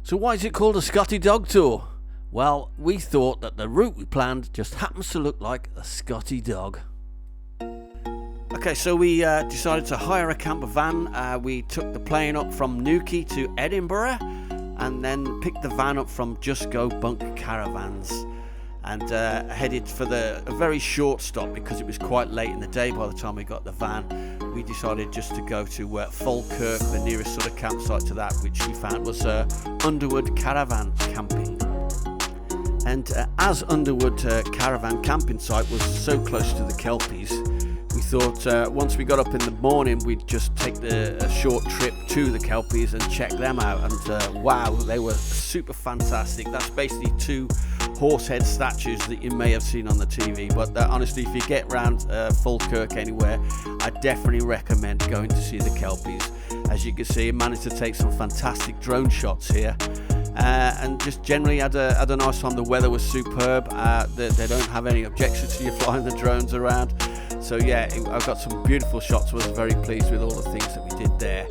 So why is it called a Scottie Dog Tour? Well, we thought that the route we planned just happens to look like a Scottie dog. Okay, so we decided to hire a camper van. We took the plane up from Newquay to Edinburgh and then picked the van up from Just Go Bunk Caravans and headed for a very short stop because it was quite late in the day by the time we got the van. We decided just to go to Falkirk, the nearest sort of campsite to that, which we found was Underwood Caravan Camping. And as Underwood Caravan Camping site was so close to the Kelpies, we thought once we got up in the morning we'd just take a short trip to the Kelpies and check them out. And wow, they were super fantastic. That's basically two horsehead statues that you may have seen on the TV, but honestly, if you get round Falkirk anywhere, I definitely recommend going to see the Kelpies. As you can see, I managed to take some fantastic drone shots here. And just generally had a nice time. The weather was superb. They don't have any objections to you flying the drones around. So yeah, I've got some beautiful shots. I was very pleased with all the things that we did there.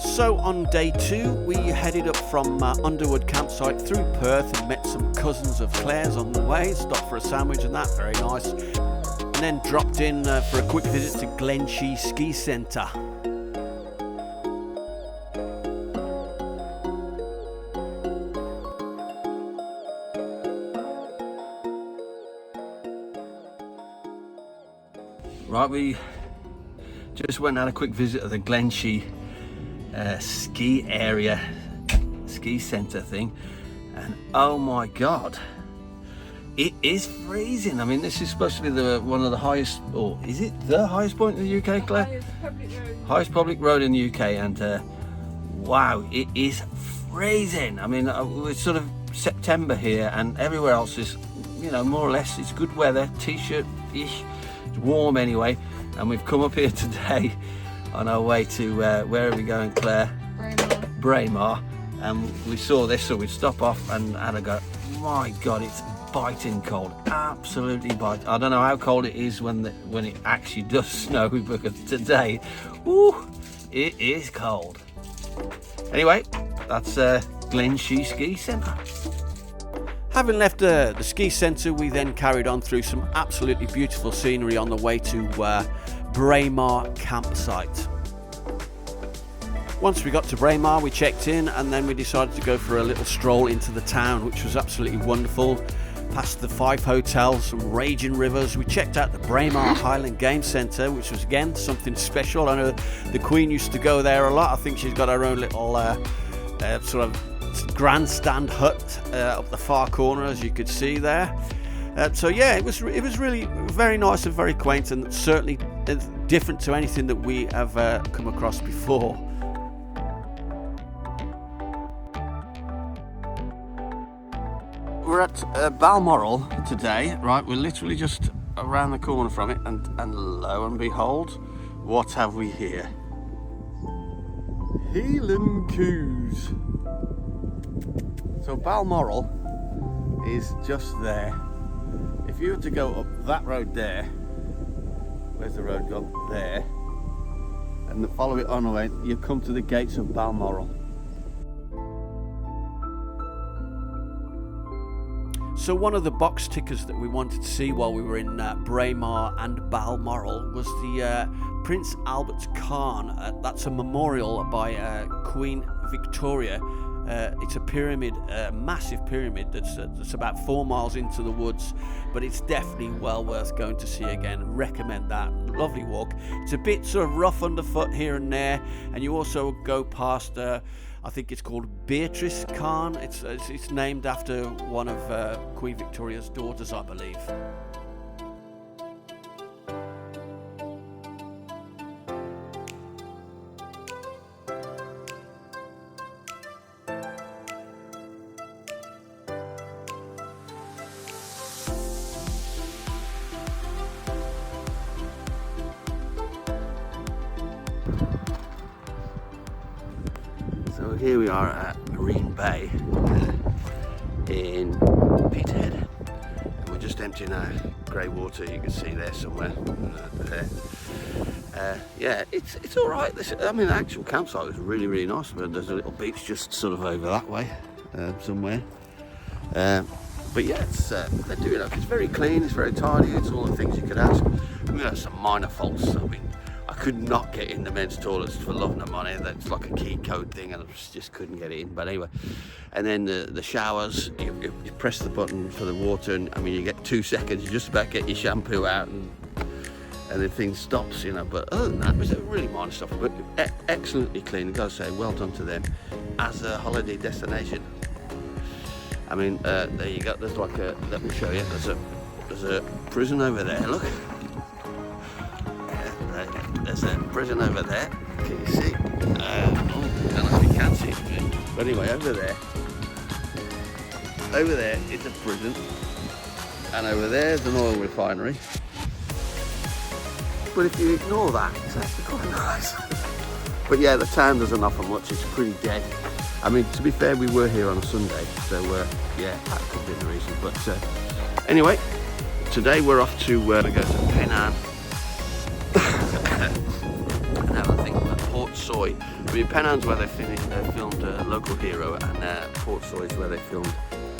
So on day 2 we headed up from Underwood campsite through Perth and met some cousins of Claire's on the way, stopped for a sandwich and that, very nice, and then dropped in for a quick visit to Glenshee Ski Centre. Right, we just went and had a quick visit of the Glenshee ski area, ski centre thing, and oh my god, it is freezing. I mean, this is supposed to be one of the highest, or is it the highest point in the UK, Claire? Highest public road in the UK, and wow, it is freezing. I mean, it's sort of September here, and everywhere else is, you know, more or less it's good weather, t-shirt-ish, it's warm anyway, and we've come up here today on our way to, where are we going, Claire? Braemar. And we saw this, so we'd stop off and had a go. My God, it's biting cold, absolutely biting. I don't know how cold it is when it actually does snow, because today, whoo, it is cold. Anyway, that's Glenshee Ski Centre. Having left the ski centre, we then carried on through some absolutely beautiful scenery on the way to Braemar campsite. Once we got to Braemar, we checked in and then we decided to go for a little stroll into the town, which was absolutely wonderful. Past the 5 hotels, some raging rivers. We checked out the Braemar Highland Game Centre, which was again something special. I know the Queen used to go there a lot. I think she's got her own little sort of grandstand hut up the far corner, as you could see there. So yeah, it was really very nice and very quaint, and certainly different to anything that we have come across before. We're at Balmoral today, right? We're literally just around the corner from it, and lo and behold, what have we here? Heelan Coos. So Balmoral is just there. If you were to go up that road there, where's the road gone? There, and follow it on away, you come to the gates of Balmoral. So one of the box tickers that we wanted to see while we were in Braemar and Balmoral was the Prince Albert Cairn. That's a memorial by Queen Victoria. It's a pyramid, a massive pyramid that's about 4 miles into the woods, but it's definitely well worth going to see again. Recommend that. Lovely walk. It's a bit sort of rough underfoot here and there, and you also go past I think it's called Beatrice Cairn. It's named after one of Queen Victoria's daughters, I believe. So here we are at Marine Bay in Peterhead, and we're just emptying our grey water. You can see there somewhere. Yeah, it's all right. I mean, the actual campsite was really nice, but there's a little beach just sort of over that way somewhere. But yeah, they're doing it. It's very clean, it's very tidy, it's all the things you could ask. I mean, there's some minor faults. I mean, I could not get in the men's toilets for love nor money. That's like a key code thing, and I just couldn't get it in. But anyway, and then the showers, you press the button for the water, and I mean, you get 2 seconds, you just about get your shampoo out, and then things stops, you know. But other than that, it was really minor stuff, but excellently clean. I've got to say, well done to them as a holiday destination. I mean, there you go. There's like a. Let me show you. There's a prison over there. Look. There's a prison over there. Can you see? I don't know if you can see it. But anyway, over there is a prison, and over there's an oil refinery. But if you ignore that, it's actually quite nice. But yeah, the town doesn't offer much. It's pretty dead. I mean, to be fair, we were here on a Sunday, so yeah, that could be the reason. But anyway, today we're off to go to Pennan and have a think about Portsoy. I mean, Pennan's where they filmed Local Hero, and Portsoy is where they filmed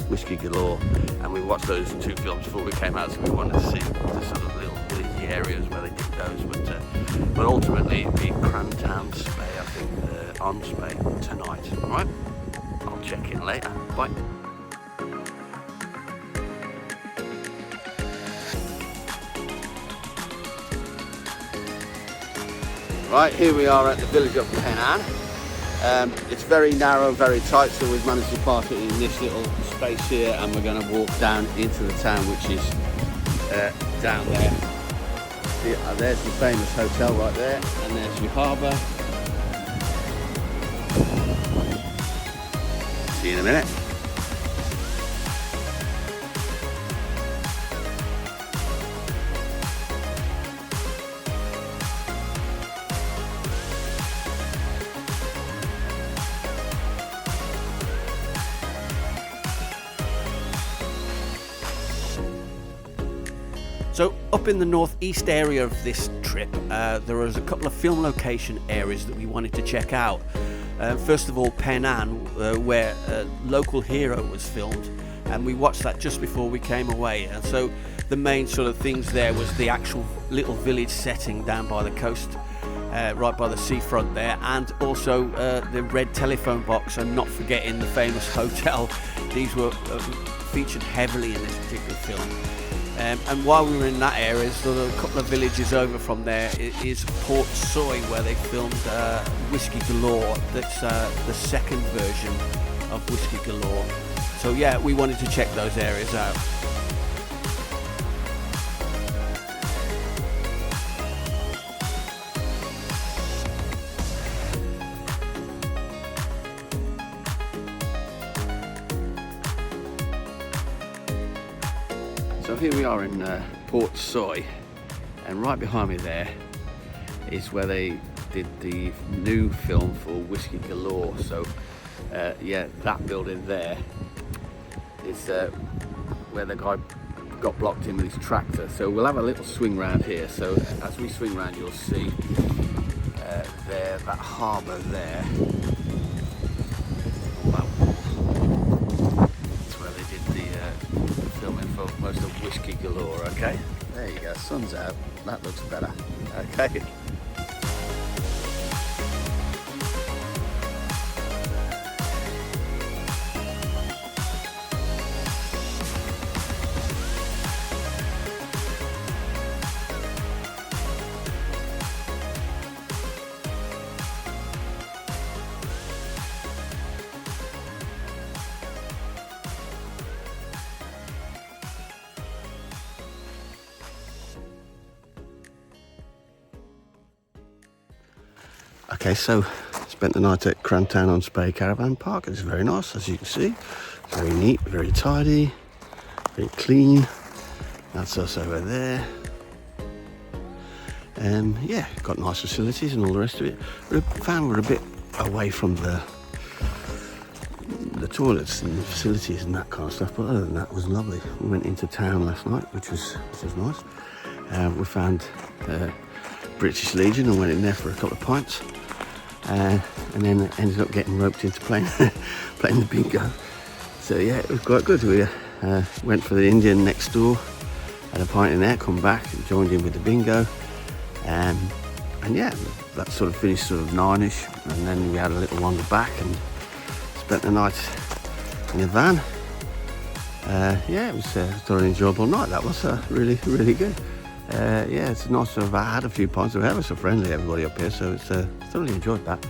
Whiskey Galore. And we watched those 2 films before we came out, so we wanted to see the sort of little busy areas where they did those. But ultimately, it'd be Grantown, I think. On Spay tonight. Alright, I'll check in later. Bye. Right, here we are at the village of Pennan. It's very narrow, very tight, so we've managed to park it in this little space here, and we're going to walk down into the town, which is down there. There's the famous hotel right there, and there's your harbour. See you in a minute. So up in the northeast area of this trip, there was a couple of film location areas that we wanted to check out. First of all, Pennan, where Local Hero was filmed, and we watched that just before we came away. And so the main sort of things there was the actual little village setting down by the coast, right by the seafront there, and also the red telephone box, and not forgetting the famous hotel. These were featured heavily in this particular film. And while we were in that area, sort of a couple of villages over from there is Portsoy, where they filmed Whiskey Galore. That's the second version of Whiskey Galore. So yeah, we wanted to check those areas out. So here we are in Portsoy, and right behind me there is where they did the new film for Whiskey Galore. So yeah, that building there is where the guy got blocked in with his tractor. So we'll have a little swing round here. So as we swing round, you'll see there, that harbour there. Most of Whiskey Galore. Okay, there you go, sun's out, that looks better. Okay. Okay, so spent the night at Grantown on Spay Caravan Park. It's very nice, as you can see. Very neat, very tidy, very clean. That's us over there. Yeah, got nice facilities and all the rest of it. We found we're a bit away from the toilets and the facilities and that kind of stuff, but other than that, it was lovely. We went into town last night, which was nice. We found British Legion and went in there for a couple of pints, and then ended up getting roped into playing the bingo. So yeah, it was quite good. We went for the Indian next door, had a pint in there, come back and joined in with the bingo, and yeah, that sort of finished sort of 9ish, and then we had a little wander back and spent the night in the van. Yeah, it was a thoroughly enjoyable night. That was really good. Yeah, it's nice to have had a few pints. We're ever so friendly, everybody up here, so it's thoroughly enjoyed that.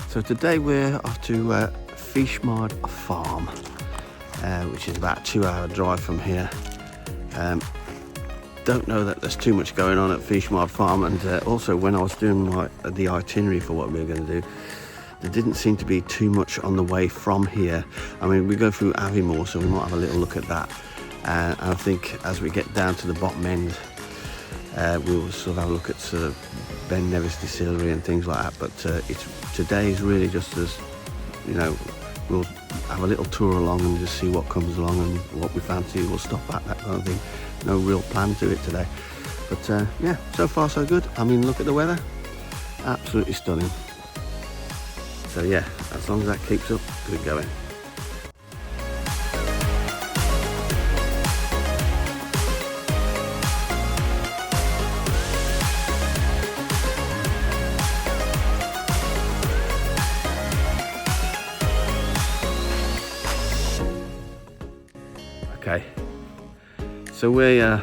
So today we're off to Faichemard Farm, which is about a 2-hour drive from here. Don't know that there's too much going on at Faichemard Farm, and also when I was doing the itinerary for what we were going to do, there didn't seem to be too much on the way from here. I mean, we go through Aviemore, so we might have a little look at that. And I think as we get down to the bottom end, we'll sort of have a look at sort of Ben Nevis distillery and things like that. But today is really just as, you know, we'll have a little tour along and just see what comes along and what we fancy. We'll stop at, that kind of thing. No real plan to it today. But yeah, so far so good. I mean, look at the weather. Absolutely stunning. So yeah, as long as that keeps up, good going. Okay, so we're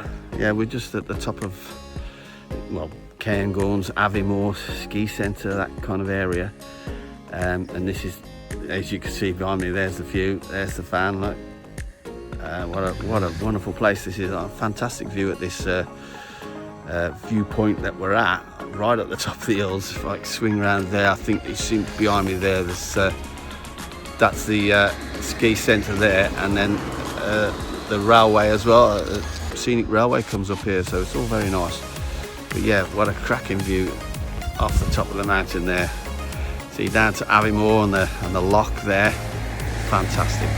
just at the top of, well, Cairngorms, Aviemore ski centre, that kind of area. And this is, as you can see behind me, there's the view, there's the fan. Look, what a wonderful place this is. A fantastic view at this viewpoint that we're at, right at the top of the hills. If I swing around there, I think you see behind me there, that's the ski centre there, and then the railway as well. Scenic railway comes up here, so it's all very nice. But yeah, what a cracking view off the top of the mountain there. See down to Aviemore and the loch there. Fantastic.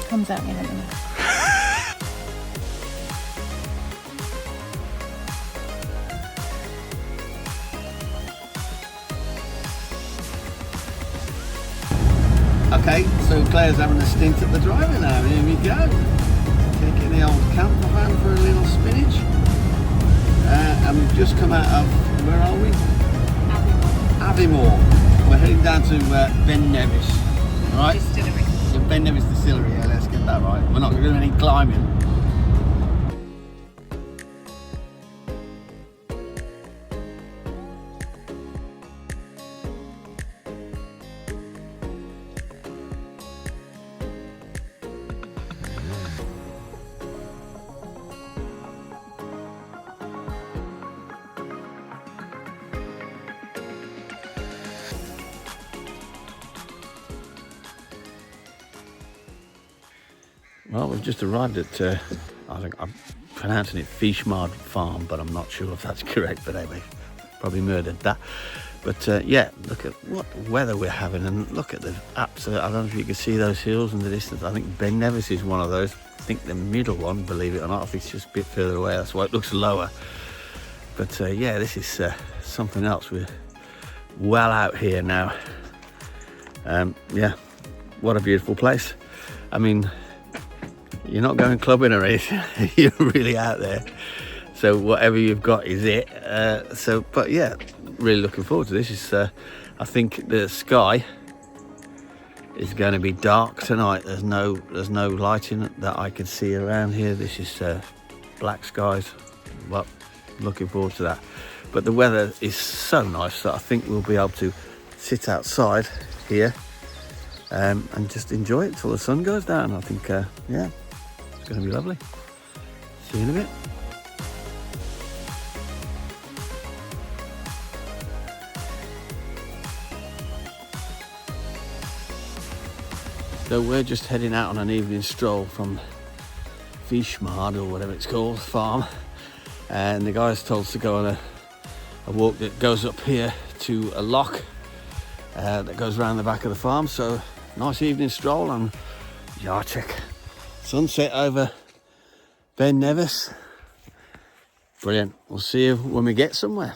Comes out in a minute. Okay, so Claire's having a stint at the driver now. Here we go. Taking the old camper van for a little spinach. And we've just come out of, where are we? Aviemore. We're heading down to Ben Nevis, right? Distillery. The Ben Nevis distillery, yeah, let's get that right. We're not going to do any climbing. Well, we've just arrived at, I think I'm pronouncing it Faichemard Farm, but I'm not sure if that's correct, but anyway, probably murdered that. But yeah, look at what weather we're having, and look at the absolute, I don't know if you can see those hills in the distance. I think Ben Nevis is one of those. I think the middle one, believe it or not, I think it's just a bit further away, that's why it looks lower. But yeah, this is something else. We're well out here now. Yeah, what a beautiful place. I mean, You're not going clubbing or anything. You're really out there. So whatever you've got is it. But yeah, really looking forward to this. It's, I think the sky is going to be dark tonight. There's no lighting that I can see around here. This is black skies. Well, looking forward to that. But the weather is so nice that I think we'll be able to sit outside here and just enjoy it till the sun goes down. I think, yeah, it's going to be lovely. See you in a bit. So we're just heading out on an evening stroll from Faichemard, or whatever it's called, farm. And the guys told us to go on a walk that goes up here to a loch that goes around the back of the farm. So nice evening stroll on Yarchik. Sunset over Ben Nevis. Brilliant. We'll see you when we get somewhere.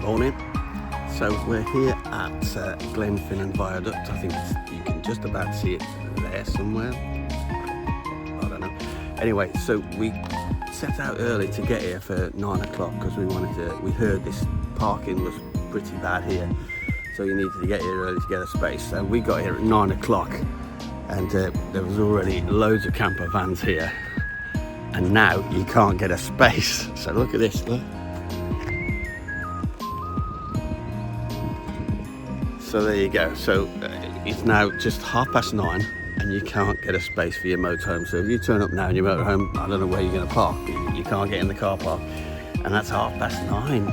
Morning. So we're here at Glenfinnan Viaduct. I think you can just about see it there somewhere. I don't know. Anyway, so we set out early to get here for 9 o'clock because we heard this parking was pretty bad here. So you needed to get here early to get a space. So we got here at 9 o'clock and there was already loads of camper vans here. And now you can't get a space. So look at this, look. So there you go. So it's now just 9:30 and you can't get a space for your motorhome. So if you turn up now in your motorhome, I don't know where you're going to park. You can't get in the car park. And that's 9:30.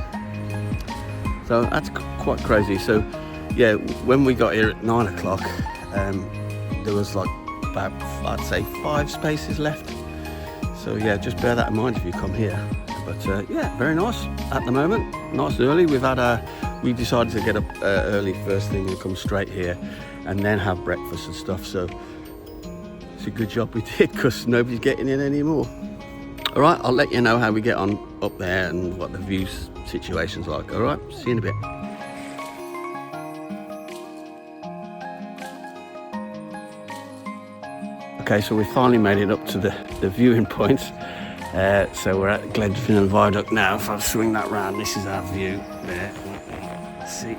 So that's quite crazy. So yeah, when we got here at 9 o'clock, there was like about, I'd say 5 spaces left. So yeah, just bear that in mind if you come here. But yeah, very nice at the moment. Nice and early. We decided to get up early first thing and come straight here and then have breakfast and stuff. So it's a good job we did because nobody's getting in anymore. All right, I'll let you know how we get on up there and what the view situation's like. All right, see you in a bit. Okay, so we finally made it up to the viewing point. So we're at Glenfinnan Viaduct now. If I swing that round, this is our view there. Let's see.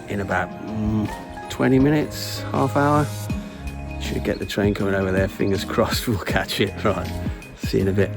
In about 20 minutes, half hour, should get the train coming over there. Fingers crossed we'll catch it. Right, see you in a bit.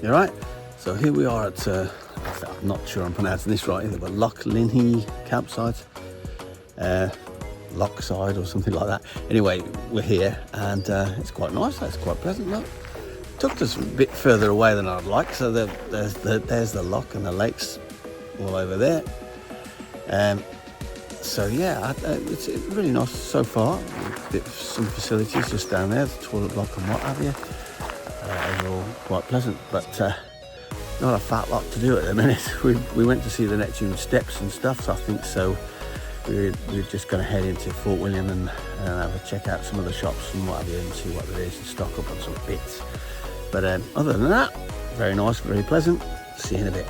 You right? So here we are at, I'm not sure I'm pronouncing this right either, but Loch Linnhe campsite, Lochside or something like that. Anyway, we're here and it's quite nice. It's quite pleasant. Look, took us a bit further away than I'd like. So there's the loch and the lakes all over there. So yeah, it's really nice so far. Some facilities just down there, the toilet block and what have you. Overall quite pleasant, but not a fat lot to do at the minute. We went to see the Neptune steps and stuff, so I think so we're just going to head into Fort William and have a check out some of the shops and what have you and see what there is and stock up on some bits. But other than that, very nice, very pleasant. See you in a bit.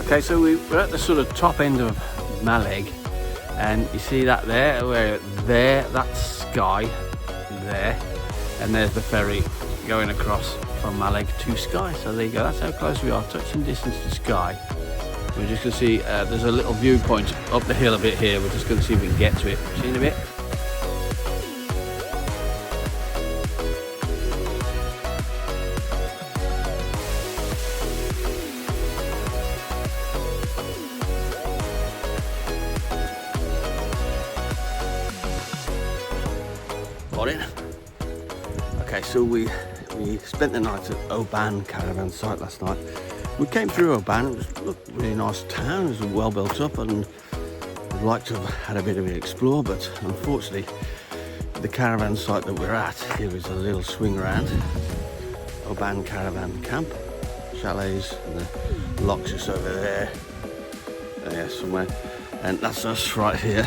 Okay, so we're at the sort of top end of Mallaig, and you see that there, that's Skye there, and there's the ferry going across from Mallaig to Skye. So there you go, that's how close we are, touching distance to Skye. We're just going to see, there's a little viewpoint up the hill a bit here, we're just going to see if we can get to it. See you in a bit. Okay, so we spent the night at Oban caravan site last night. We came through Oban, it looked a really nice town, it was well built up and I'd like to have had a bit of an explore, but unfortunately the caravan site that we're at, here is a little swing around. Oban caravan camp, chalets, and the loch's just over there, somewhere, and that's us right here.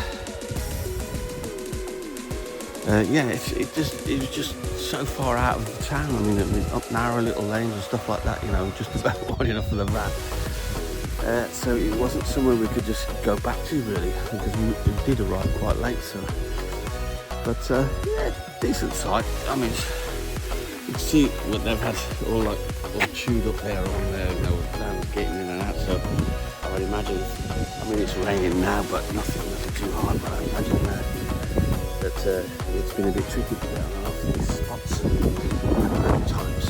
Yeah, it was just so far out of the town. I mean, up narrow little lanes and stuff like that, you know, just about wide enough for the van. So it wasn't somewhere we could just go back to really, because we did arrive quite late. So, but yeah, decent site. I mean, you can see what they've had all chewed up there on there, you know, vans getting in and out. So I would imagine. I mean, it's raining now, but nothing too hard. But I imagine that it's been a bit tricky to get on off these spots at times.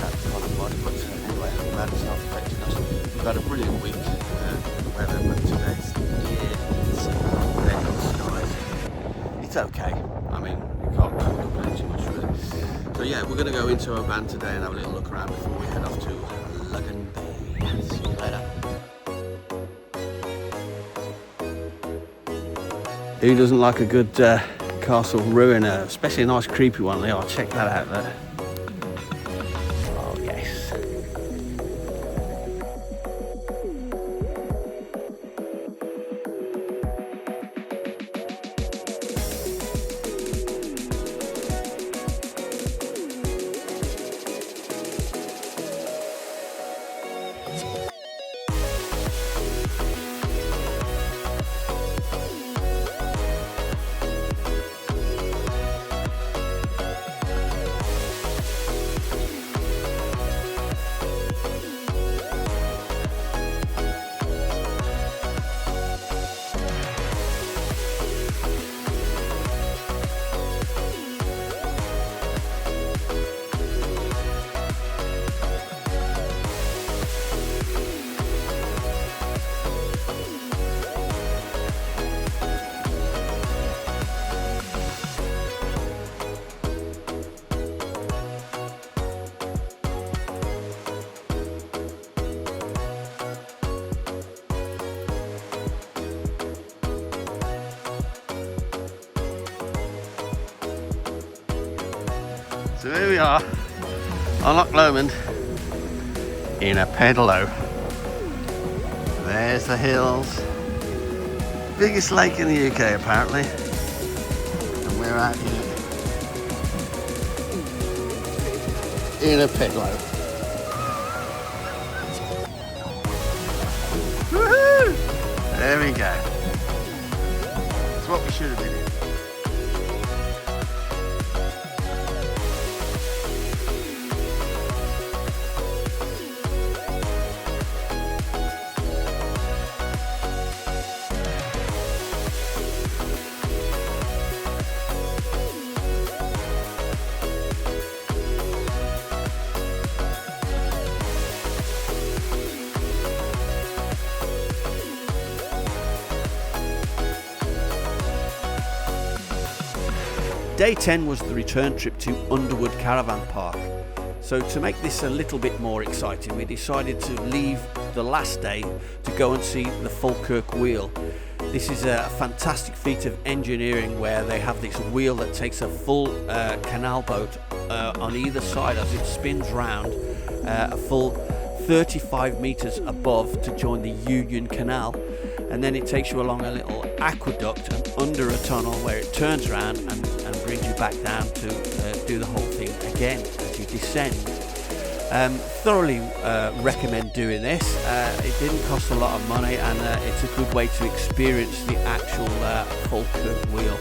That's kind of muddy, but anyway, I'm glad it's not affecting us. We've had a brilliant week, the weather, but today's it's okay. I mean, you can't complain too much really. So yeah, we're going to go into Oban today and have a little look around before we head off to Logan Bay. See you later. Who doesn't like a good castle ruin, especially a nice creepy one? They are. Check that out there. Oh yes. So here we are on Loch Lomond in a pedalo. There's the hills. Biggest lake in the UK apparently. And we're out here in a pedalo. Woohoo! There we go. It's what we should have been in. Day 10 was the return trip to Underwood Caravan Park. So to make this a little bit more exciting, we decided to leave the last day to go and see the Falkirk Wheel. This is a fantastic feat of engineering where they have this wheel that takes a full canal boat on either side as it spins round a full 35 metres above to join the Union Canal, and then it takes you along a little aqueduct and under a tunnel where it turns around and brings you back down to do the whole thing again as you descend. Thoroughly recommend doing this. It didn't cost a lot of money, and it's a good way to experience the actual Falkirk Wheel.